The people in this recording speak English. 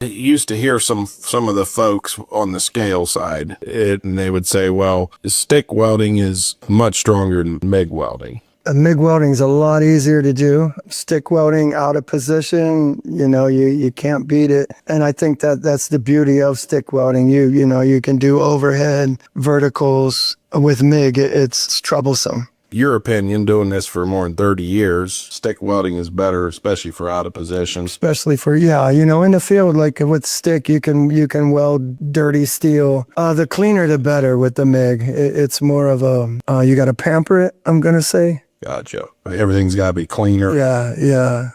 I used to hear some of the folks on the scale side, and they would say, well, stick welding is much stronger than MIG welding. MIG welding is a lot easier to do. Stick welding out of position, you can't beat it. And I think that's the beauty of stick welding. You can do overhead verticals. With MIG, it's troublesome. Your opinion, doing this for more than 30 years, stick welding is better, especially for out of position. Especially for, in the field, like with stick, you can weld dirty steel. The cleaner, the better with the MIG. It's more of you got to pamper it, I'm going to say. Gotcha. Everything's got to be cleaner. Yeah.